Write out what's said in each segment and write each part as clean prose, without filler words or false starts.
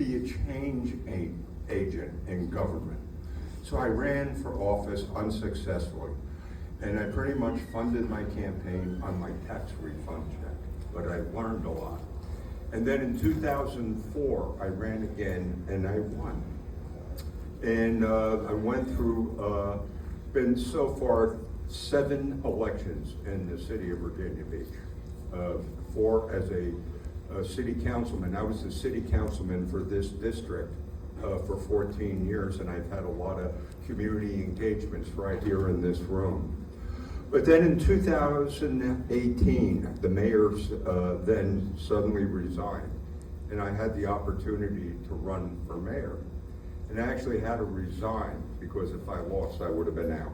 be a change agent in government. So I ran for office unsuccessfully, and I pretty much funded my campaign on my tax refund check, but I learned a lot. And then in 2004, I ran again and I won. And I went through, been so far 7 elections in the city of Virginia Beach. 4 as a city councilman. I was the city councilman for this district for 14 years, and I've had a lot of community engagements right here in this room. But then in 2018, the mayor then suddenly resigned, and I had the opportunity to run for mayor. And I actually had to resign because if I lost, I would have been out.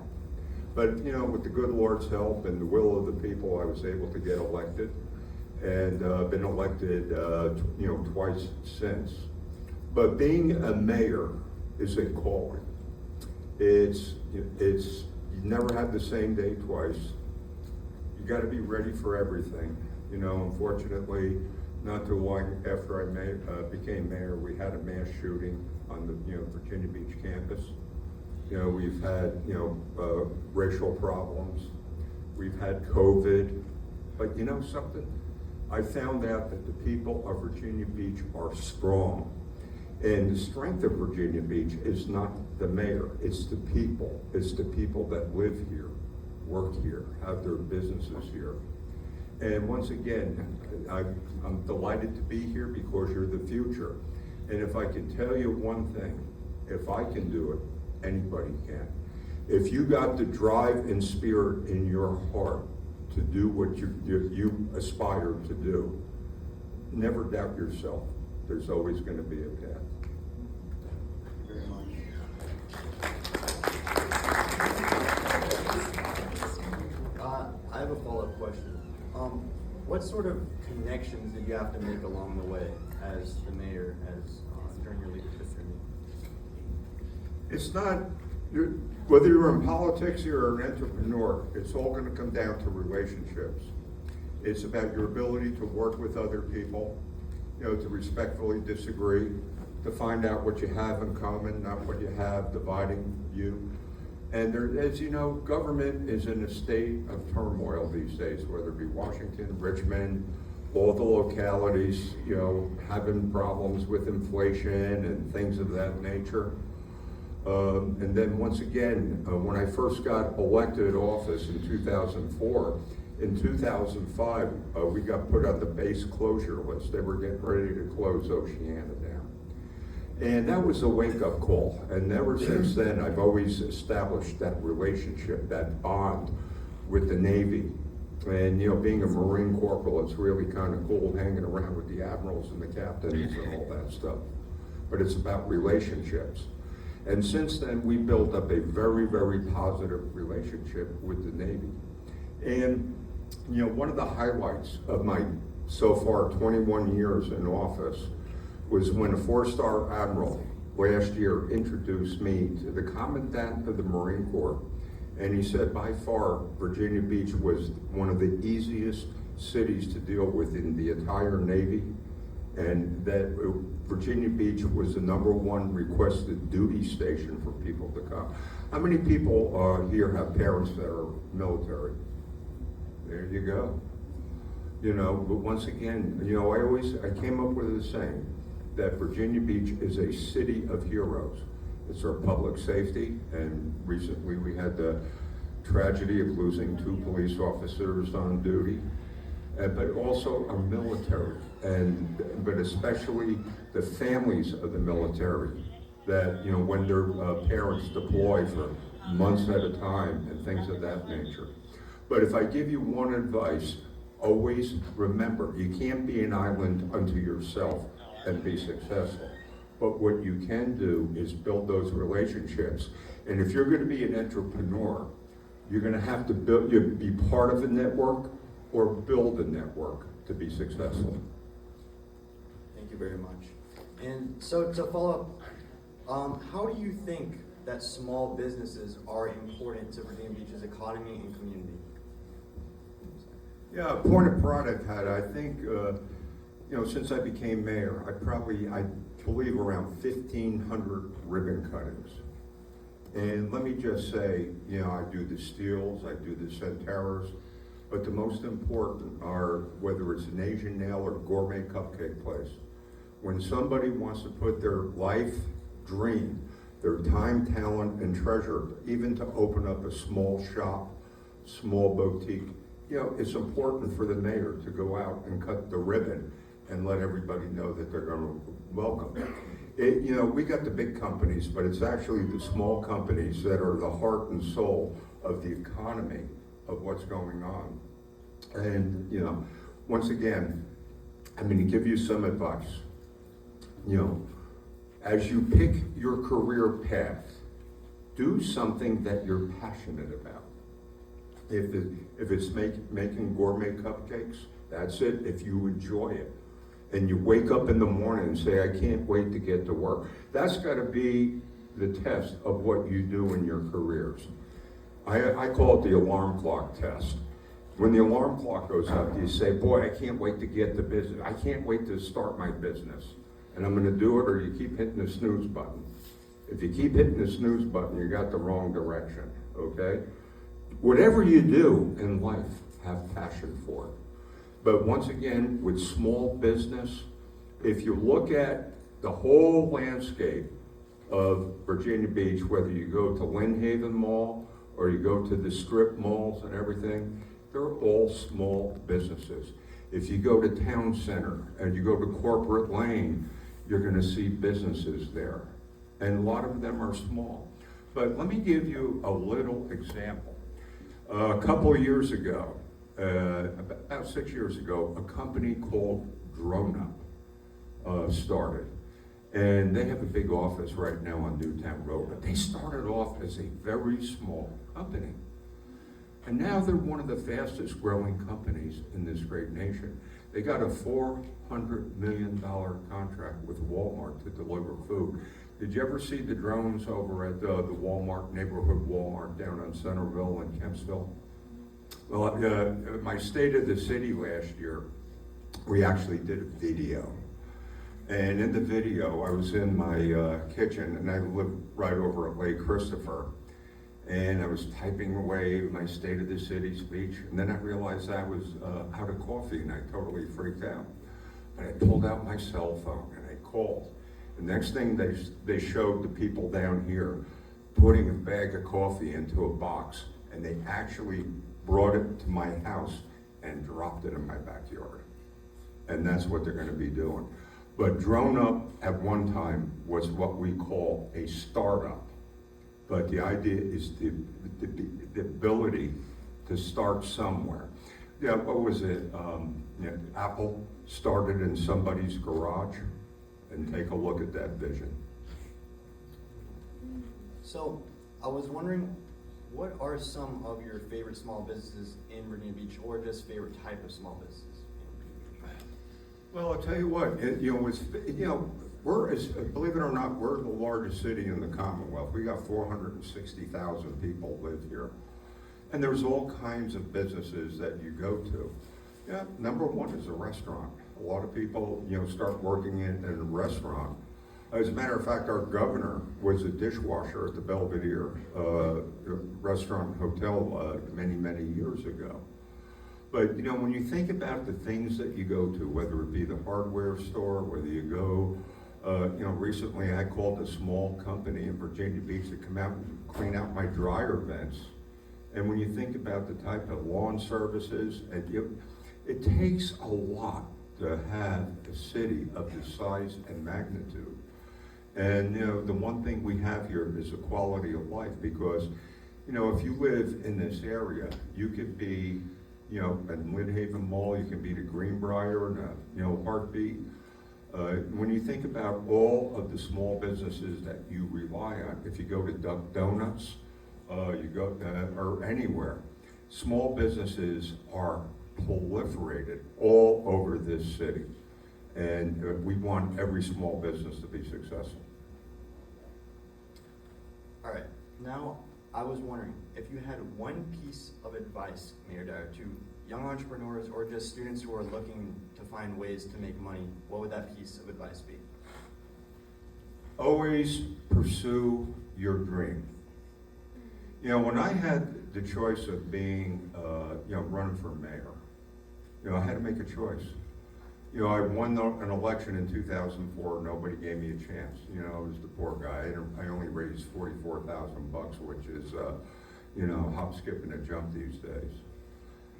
But you know, with the good Lord's help and the will of the people, I was able to get elected, and been elected, twice since. But being a mayor is a calling. It's you never have the same day twice. You got to be ready for everything. You know, unfortunately, not too long after I became mayor, we had a mass shooting on the Virginia Beach campus. You know, we've had racial problems. We've had COVID. But you know something? I found out that the people of Virginia Beach are strong. And the strength of Virginia Beach is not the mayor, it's the people. It's the people that live here, work here, have their businesses here. And once again, I'm delighted to be here because you're the future. And if I can tell you one thing, if I can do it, anybody can. If you got the drive and spirit in your heart to do what you aspire to do, never doubt yourself. There's always going to be a path. Very much. I have a follow-up question. What sort of connections did you have to make along the way as the mayor, during your leadership journey? It's not, whether you're in politics or you're an entrepreneur, it's all going to come down to relationships. It's about your ability to work with other people, to respectfully disagree, to find out what you have in common, not what you have dividing you. And there, as you know, government is in a state of turmoil these days, whether it be Washington, Richmond, all the localities, having problems with inflation and things of that nature. And then once again, when I first got elected office in 2004, in 2005, we got put on the base closure list. They were getting ready to close Oceana down. And that was a wake-up call. And ever since then, I've always established that relationship, that bond with the Navy. And being a Marine corporal, it's really kind of cool hanging around with the admirals and the captains and all that stuff. But it's about relationships. And since then, we built up a very, very positive relationship with the Navy. And one of the highlights of my so far 21 years in office was when a 4-star admiral last year introduced me to the Commandant of the Marine Corps. And he said, by far, Virginia Beach was one of the easiest cities to deal with in the entire Navy. And that Virginia Beach was the #1 requested duty station for people to come. How many people here have parents that are military? There you go. But once again, I came up with a saying that Virginia Beach is a city of heroes. It's our public safety, and recently we had the tragedy of losing 2 police officers on duty, but also our military, but especially the families of the military that, when their parents deploy for months at a time and things of that nature. But if I give you one advice, always remember, you can't be an island unto yourself and be successful. But what you can do is build those relationships. And if you're going to be an entrepreneur, you're going to have to be part of a network or build a network to be successful. Thank you very much. And so to follow up, how do you think that small businesses are important to Virginia Beach's economy and community? Yeah, a point of pride I've had, I think, since I became mayor, I believe, around 1,500 ribbon cuttings. And let me just say, you know, I do the Steels, I do the Centeras, but the most important are, whether it's an Asian nail or gourmet cupcake place. When somebody wants to put their life dream, their time, talent, and treasure, even to open up a small shop, small boutique, you know, it's important for the mayor to go out and cut the ribbon and let everybody know that they're going to welcome them. You know, we got the big companies, but it's actually the small companies that are the heart and soul of the economy of what's going on. And, you know, once again, I'm going to give you some advice. You know, as you pick your career path, do something that you're passionate about. If it's making gourmet cupcakes, that's it. If you enjoy it, and you wake up in the morning and say, I can't wait to get to work, that's got to be the test of what you do in your careers. I call it the alarm clock test. When the alarm clock goes up, you say, boy, I can't wait to get to business. I can't wait to start my business. And I'm going to do it, or you keep hitting the snooze button. If you keep hitting the snooze button, you got the wrong direction, okay? Whatever you do in life, have passion for it. But once again, with small business, if you look at the whole landscape of Virginia Beach, whether you go to Lynn Haven Mall or you go to the strip malls and everything, they're all small businesses. If you go to Town Center and you go to Corporate Lane, you're going to see businesses there. And a lot of them are small. But let me give you a little example. A couple of years ago, about 6 years ago, a company called Drone Up started. And they have a big office right now on Newtown Road, but they started off as a very small company. And now they're one of the fastest growing companies in this great nation. They got a $400 million contract with Walmart to deliver food. Did you ever see the drones over at the Walmart, neighborhood Walmart down on Centerville and Kempsville? Well, my State of the City last year, we actually did a video. And in the video, I was in my kitchen, and I live right over at Lake Christopher. And I was typing away my State of the City speech, and then I realized I was out of coffee, and I totally freaked out. And I pulled out my cell phone, and I called. The next thing they showed the people down here putting a bag of coffee into a box, and they actually brought it to my house and dropped it in my backyard. And that's what they're going to be doing. But Drone Up at one time was what we call a startup. But the idea is the ability to start somewhere. Yeah, what was it? Apple started in somebody's garage, and take a look at that vision. So, I was wondering, what are some of your favorite small businesses in Virginia Beach, or just favorite type of small businesses in Virginia Beach? Well, I'll tell you what, we're, believe it or not, we're the largest city in the Commonwealth. We got 460,000 people live here. And there's all kinds of businesses that you go to. Yeah, number one is a restaurant. A lot of people, start working in a restaurant. As a matter of fact, our governor was a dishwasher at the Belvedere Restaurant and Hotel many, many years ago. But, when you think about the things that you go to, whether it be the hardware store, whether you go, recently I called a small company in Virginia Beach to come out and clean out my dryer vents. And when you think about the type of lawn services, it takes a lot to have a city of this size and magnitude. And, the one thing we have here is a quality of life, because, if you live in this area, you could be, at Lynn Haven Mall, you can be to Greenbrier and, Heartbeat. When you think about all of the small businesses that you rely on, if you go to Duck Donuts, you go, or anywhere, small businesses are proliferated all over this city. And we want every small business to be successful. All right, now I was wondering, if you had one piece of advice, Mayor Dyer, to young entrepreneurs or just students who are looking to find ways to make money, what would that piece of advice be? always pursue your dream. You know, when I had the choice of being, running for mayor, I had to make a choice. I won an election in 2004. Nobody gave me a chance. I was the poor guy. I only raised $44,000, which is, hop, skip, and a jump these days.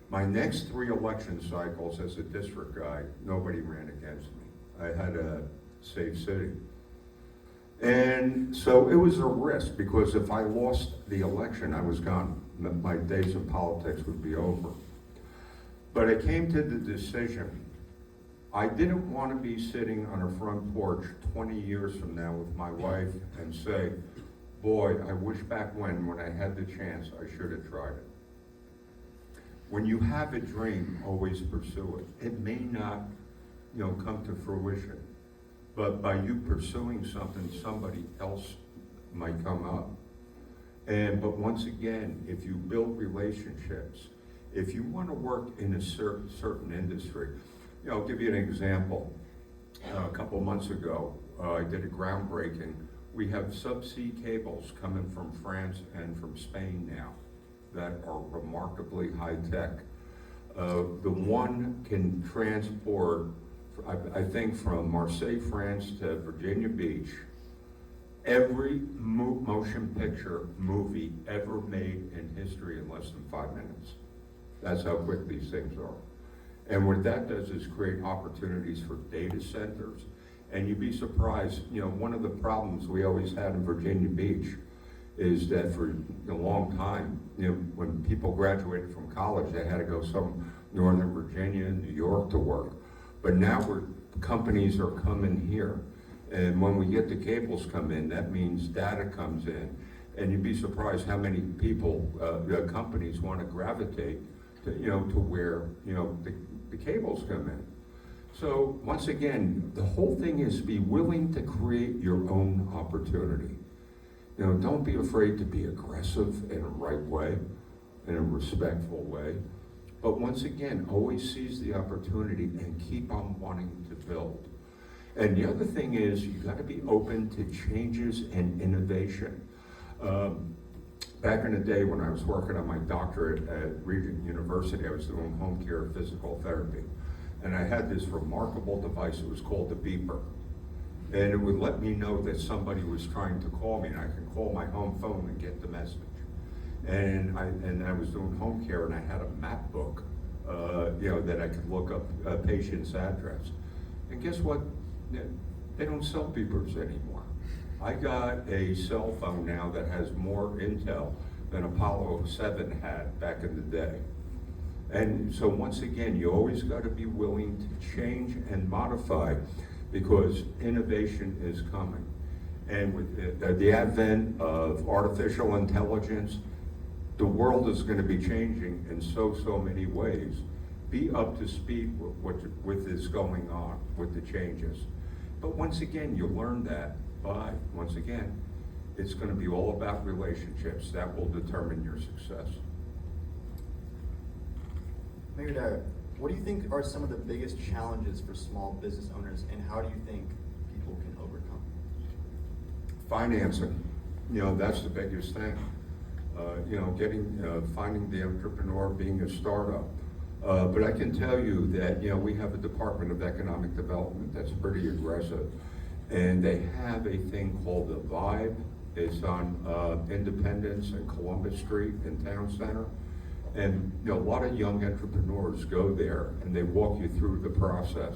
My next 3 election cycles as a district guy, nobody ran against me. I had a safe city. And so it was a risk, because if I lost the election, I was gone. My days in politics would be over. But I came to the decision, I didn't want to be sitting on a front porch 20 years from now with my wife and say, boy, I wish back when I had the chance, I should have tried it. When you have a dream, always pursue it. It may not, come to fruition, but by you pursuing something, somebody else might come up. But once again, if you build relationships, if you want to work in a certain industry, I'll give you an example. A couple months ago, I did a groundbreaking. We have subsea cables coming from France and from Spain now that are remarkably high tech. The one can transport, I think, from Marseille, France to Virginia Beach, every motion picture movie ever made in history in less than 5 minutes. That's how quick these things are. And what that does is create opportunities for data centers. And you'd be surprised, one of the problems we always had in Virginia Beach is that for a long time, when people graduated from college, they had to go some Northern Virginia, New York to work. But now companies are coming here. And when we get the cables come in, that means data comes in. And you'd be surprised how many people, companies want to gravitate to where, the cables come in. So once again, the whole thing is be willing to create your own opportunity. Don't be afraid to be aggressive in a right way, in a respectful way. But once again, always seize the opportunity and keep on wanting to build. And the other thing is, you got to be open to changes and innovation. Back in the day when I was working on my doctorate at Regent University, I was doing home care physical therapy. And I had this remarkable device, it was called the beeper. And it would let me know that somebody was trying to call me, and I could call my home phone and get the message. And I was doing home care, and I had a map book, that I could look up a patient's address. And guess what? They don't sell beepers anymore. I got a cell phone now that has more intel than Apollo 7 had back in the day. And so once again, you always got to be willing to change and modify, because innovation is coming. And with the advent of artificial intelligence, the world is going to be changing in so many ways. Be up to speed with what is going on, with the changes. But once again, you learn that by, once again, it's going to be all about relationships. That will determine your success. Mayor Dyer, what do you think are some of the biggest challenges for small business owners, and how do you think people can overcome? Financing, that's the biggest thing. Finding the entrepreneur, being a startup. But I can tell you that, we have a Department of Economic Development that's pretty aggressive. And they have a thing called the Vibe. It's on Independence and Columbus Street in Town Center. And a lot of young entrepreneurs go there and they walk you through the process.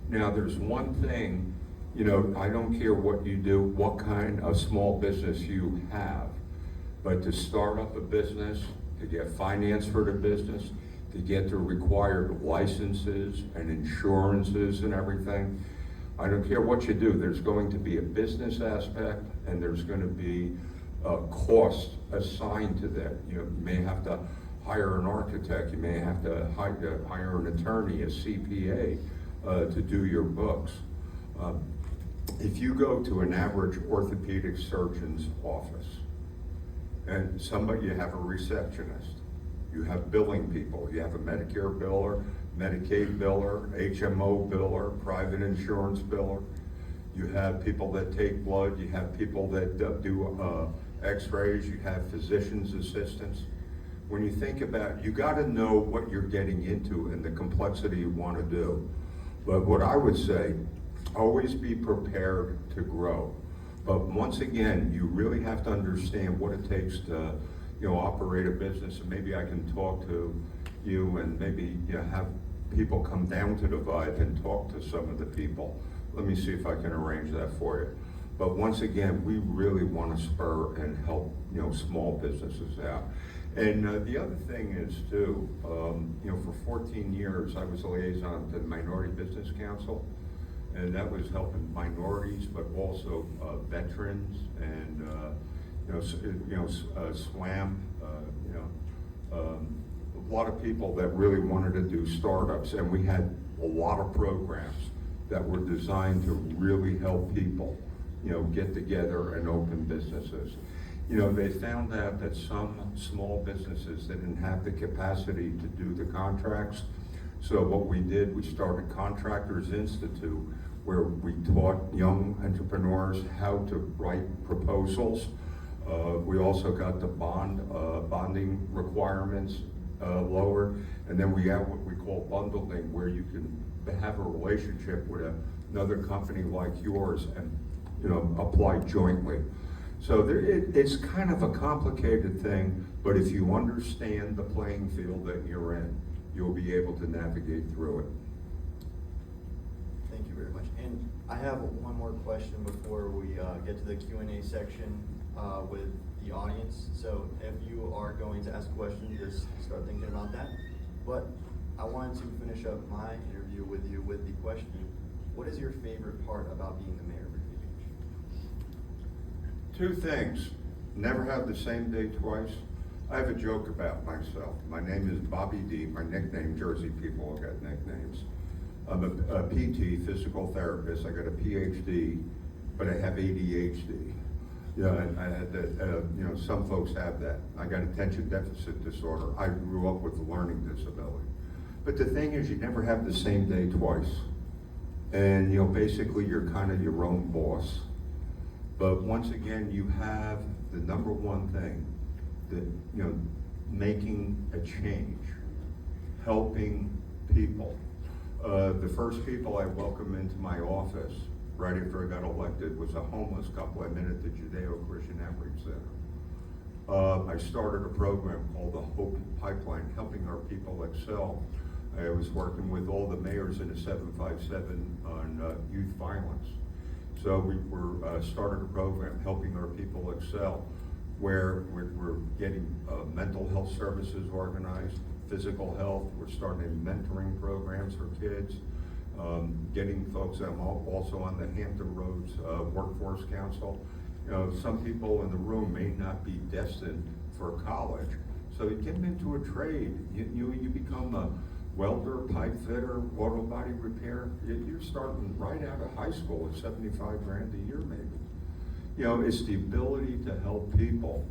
Now, there's one thing, I don't care what you do, what kind of small business you have, but to start up a business, to get finance for the business, to get the required licenses and insurances and everything, I don't care what you do, there's going to be a business aspect and there's going to be a cost assigned to that. You may have to hire an architect, you may have to hire an attorney, a CPA, to do your books. If you go to an average orthopedic surgeon's office, and you have a receptionist, you have billing people, you have a Medicare biller, Medicaid biller, HMO biller, private insurance biller. You have people that take blood, you have people that do x-rays, you have physician's assistants. When you think about, you gotta know what you're getting into and the complexity you wanna do. But what I would say, always be prepared to grow. But once again, you really have to understand what it takes to, operate a business, and maybe I can talk to you and maybe, have people come down to the Vive and talk to some of the people. Let me see if I can arrange that for you. But once again, we really want to spur and help, small businesses out. And the other thing is too, for 14 years, I was a liaison to the Minority Business Council, and that was helping minorities, but also veterans and SWAM, a lot of people that really wanted to do startups, and we had a lot of programs that were designed to really help people, get together and open businesses. They found out that some small businesses didn't have the capacity to do the contracts. So what we did, we started Contractors Institute, where we taught young entrepreneurs how to write proposals. We also got the bonding requirements lowered, and then we have what we call bundling, where you can have a relationship with another company like yours and apply jointly. So it's kind of a complicated thing, but if you understand the playing field that you're in, you'll be able to navigate through it. Thank you very much. And I have one more question before we get to the Q&A section with the audience. So if you are going to ask questions, just start thinking about that. But I wanted to finish up my interview with you with the question, what is your favorite part about being the mayor of Virginia Beach? Two things. Never have the same day twice. I have a joke about myself. My name is Bobby D. My nickname, Jersey people have got nicknames. I'm a PT, physical therapist. I got a PhD, but I have ADHD. I had that, some folks have that. I got attention deficit disorder. I grew up with a learning disability. But the thing is, you never have the same day twice. And, basically you're kind of your own boss. But once again, you have the number one thing, that, making a change, helping people. The first people I welcomed into my office right after I got elected was a homeless couple I met at the Judeo-Christian Outreach Center. I started a program called the Hope Pipeline, helping our people excel. I was working with all the mayors in the 757 on youth violence. So we started a program helping our people excel, where we're getting mental health services organized, physical health. We're starting mentoring programs for kids, getting folks. I'm also on the Hampton Roads Workforce Council. Some people in the room may not be destined for college, so you get them into a trade. You become a welder, pipe fitter, auto body repair. You're starting right out of high school at 75 grand a year, maybe. It's the ability to help people.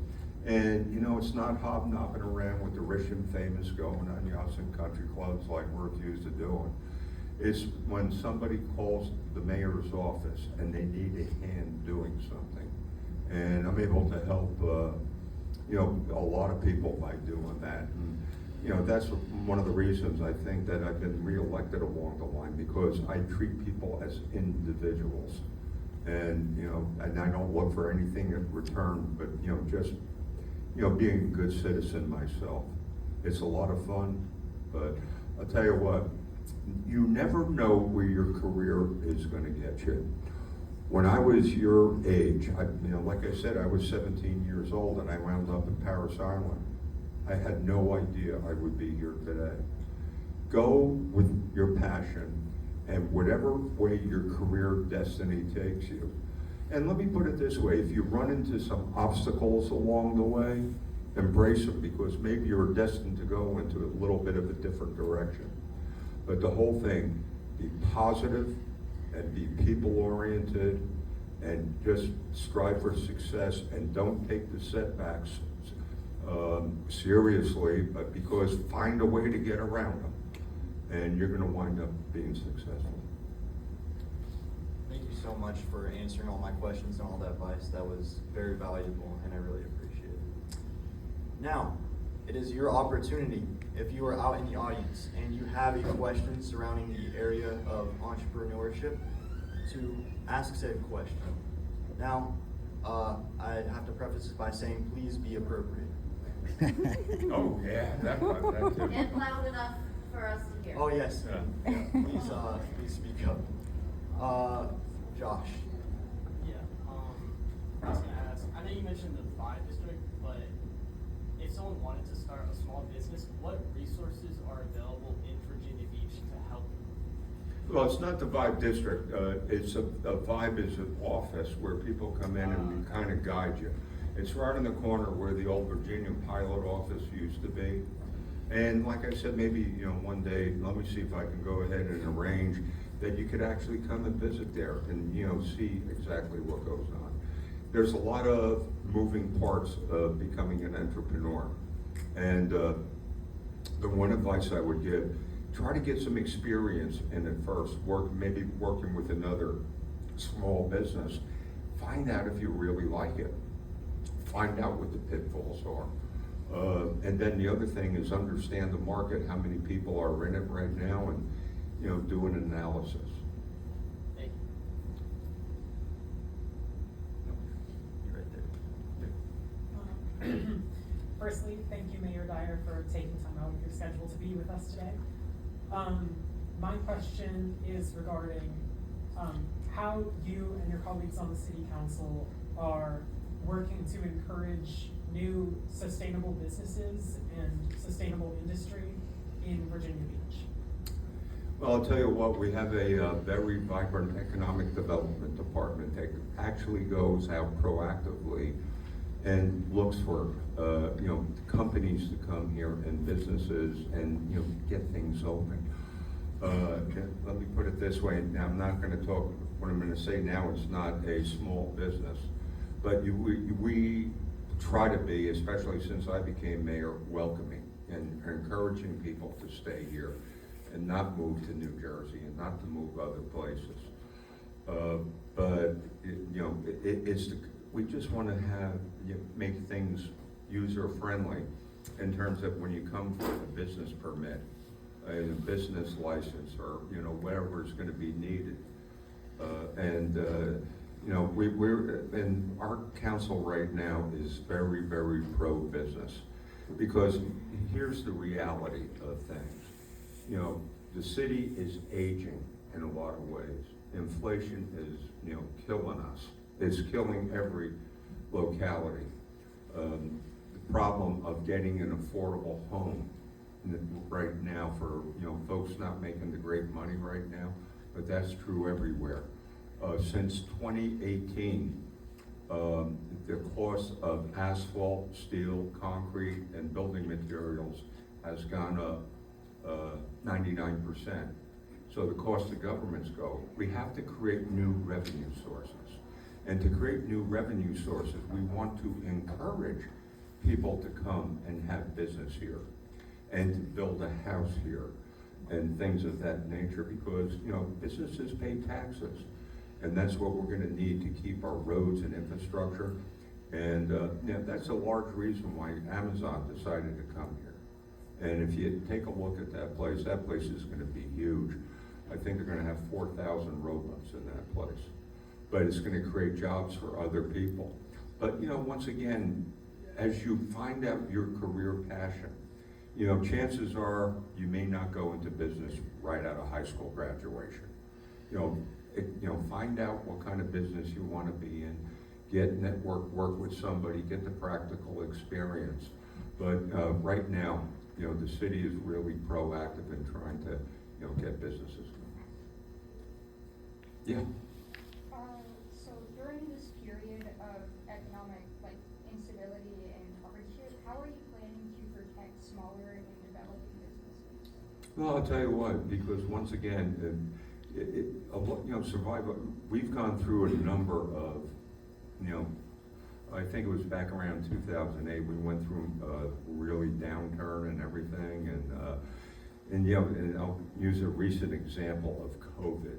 And, it's not hobnobbing around with the rich and famous going on yachts and country clubs like we're accused of doing. It's when somebody calls the mayor's office and they need a hand doing something. And I'm able to help, a lot of people by doing that. And, that's one of the reasons I think that I've been reelected along the line, because I treat people as individuals. And, and I don't look for anything in return, but, just, being a good citizen myself. It's a lot of fun, but I'll tell you what, you never know where your career is gonna get you. When I was your age, like I said, I was 17 years old and I wound up in Paris Island. I had no idea I would be here today. Go with your passion and whatever way your career destiny takes you. And let me put it this way, if you run into some obstacles along the way, embrace them, because maybe you're destined to go into a little bit of a different direction. But the whole thing, be positive and be people-oriented and just strive for success, and don't take the setbacks seriously, but because find a way to get around them, and you're gonna wind up being successful. Thank you so so much for answering all my questions and all that advice. That was very valuable, and I really appreciate it. Now, it is your opportunity, if you are out in the audience and you have a question surrounding the area of entrepreneurship, to ask said question. Now, I have to preface this by saying, please be appropriate. Oh, yeah, that too. And loud enough for us to hear. Oh, yes. Yeah. Yeah, please speak up. Josh. Yeah, I was gonna ask, I know you mentioned the Vibe District, but if someone wanted to start a small business, what resources are available in Virginia Beach to help? Well, it's not the Vibe District, it's a Vibe is an office where people come in and we kind of guide you. It's right in the corner where the old Virginia Pilot office used to be. And like I said, maybe, one day, let me see if I can go ahead and arrange that you could actually come and visit there and, see exactly what goes on. There's a lot of moving parts of becoming an entrepreneur. And the one advice I would give, try to get some experience in it first, maybe working with another small business. Find out if you really like it. Find out what the pitfalls are. And then the other thing is understand the market, how many people are in it right now, and do an analysis. Thank you. You're right there. Firstly, thank you, Mayor Dyer, for taking time out of your schedule to be with us today. My question is regarding how you and your colleagues on the City Council are working to encourage new sustainable businesses and sustainable industry in Virginia Beach. Well, I'll tell you what, we have a very vibrant economic development department that actually goes out proactively and looks for, companies to come here and businesses and, get things open. Let me put it this way, now I'm not gonna talk, what I'm gonna say now is not a small business, but we try to be, especially since I became mayor, welcoming and encouraging people to stay here and not move to New Jersey and not to move other places. But we just want to make things user friendly in terms of when you come for a business permit, a business license, or whatever is going to be needed. We're and our council right now is very, very pro-business, because here's the reality of things. The city is aging in a lot of ways. Inflation is, killing us. It's killing every locality. The problem of getting an affordable home right now for, folks not making the great money right now, but that's true everywhere. Since 2018, the cost of asphalt, steel, concrete, and building materials has gone up 99%. So the cost of governments go. We have to create new revenue sources. And to create new revenue sources, we want to encourage people to come and have business here and to build a house here and things of that nature, because, businesses pay taxes. And that's what we're gonna need to keep our roads and infrastructure. And that's a large reason why Amazon decided to come here. And if you take a look at that place is gonna be huge. I think they're gonna have 4,000 robots in that place. But it's gonna create jobs for other people. But, once again, as you find out your career passion, chances are you may not go into business right out of high school graduation. Find out what kind of business you want to be in, get work with somebody, get the practical experience. But right now, the city is really proactive in trying to, get businesses going. Yeah. So during this period of economic instability and hardship, how are you planning to protect smaller and developing businesses? Well, I'll tell you what, because once again, survival, we've gone through a number of, I think it was back around 2008, we went through a really downturn and everything, and I'll use a recent example of COVID.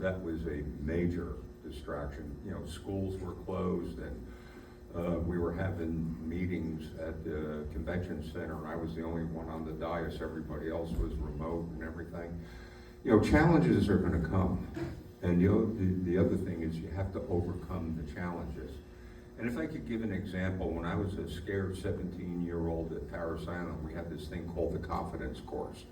That was a major distraction. You know, schools were closed, and we were having meetings at the convention center, and I was the only one on the dais. Everybody else was remote and everything. You know, challenges are gonna come. And the other thing is you have to overcome the challenges. And if I could give an example, when I was a scared 17-year-old at Paris Island, we had this thing called the confidence course.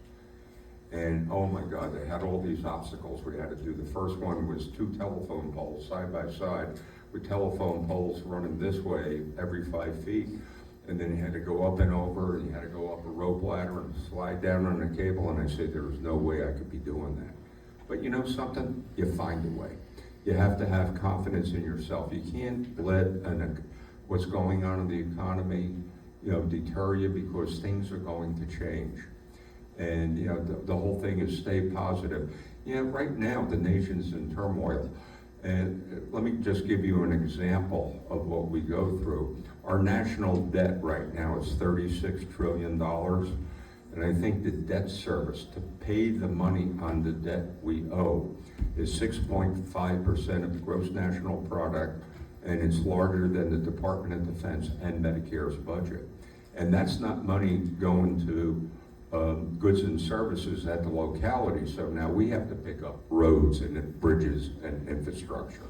And oh my God, they had all these obstacles we had to do. The first one was 2 telephone poles side by side, with telephone poles running this way every 5 feet. And then you had to go up and over, and you had to go up a rope ladder and slide down on a cable. And I said, there was no way I could be doing that. But you know something? You find a way. You have to have confidence in yourself. You can't let what's going on in the economy, you know, deter you, because things are going to change. And you know, the whole thing is stay positive. You know, right now the nation's in turmoil. And let me just give you an example of what we go through. Our national debt right now is $36 trillion. And I think the debt service to pay the money on the debt we owe is 6.5% of the gross national product, and it's larger than the Department of Defense and Medicare's budget. And that's not money going to goods and services at the locality. So now we have to pick up roads and bridges and infrastructure.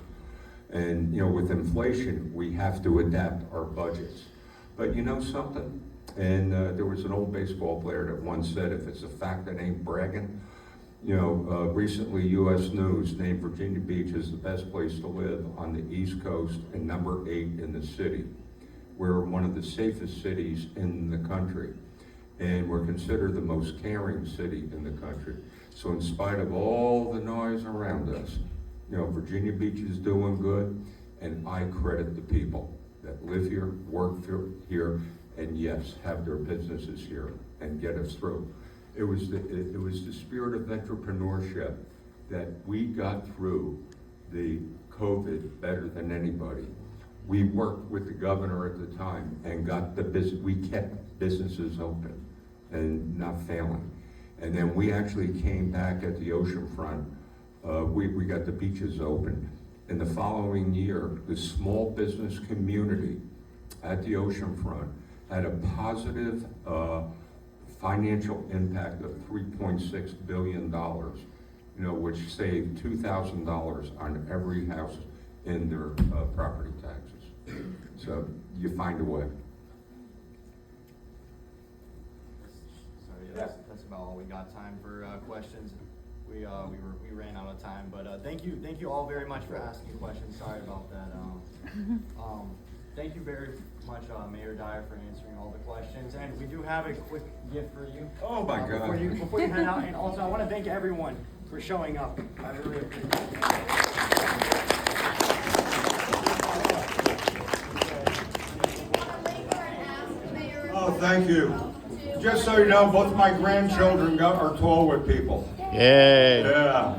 And you know, with inflation, we have to adapt our budgets. But you know something? And there was an old baseball player that once said, if it's a fact that ain't bragging. You know, recently U.S. News named Virginia Beach as the best place to live on the East Coast and number 8 in the city. We're one of the safest cities in the country, and we're considered the most caring city in the country. So in spite of all the noise around us, you know, Virginia Beach is doing good, and I credit the people that live here, work here, and yes, have their businesses here and get us through. It was the spirit of entrepreneurship that we got through the COVID better than anybody. We worked with the governor at the time and got we kept businesses open and not failing. And then we actually came back at the oceanfront. We got the beaches open. In the following year, the small business community at the oceanfront had a positive financial impact of $3.6 billion, you know, which saved $2,000 on every house in their property taxes. So you find a way. So yeah, that's about all we got time for questions. We ran out of time, but thank you all very much for asking questions. Sorry about that. Thank you very much, Mayor Dyer, for answering all the questions. And we do have a quick gift for you. Oh my God. Before you head out, and also I want to thank everyone for showing up. I really appreciate it. Oh, thank you. Just so you know, both my grandchildren are tall with people. Yay. Yeah.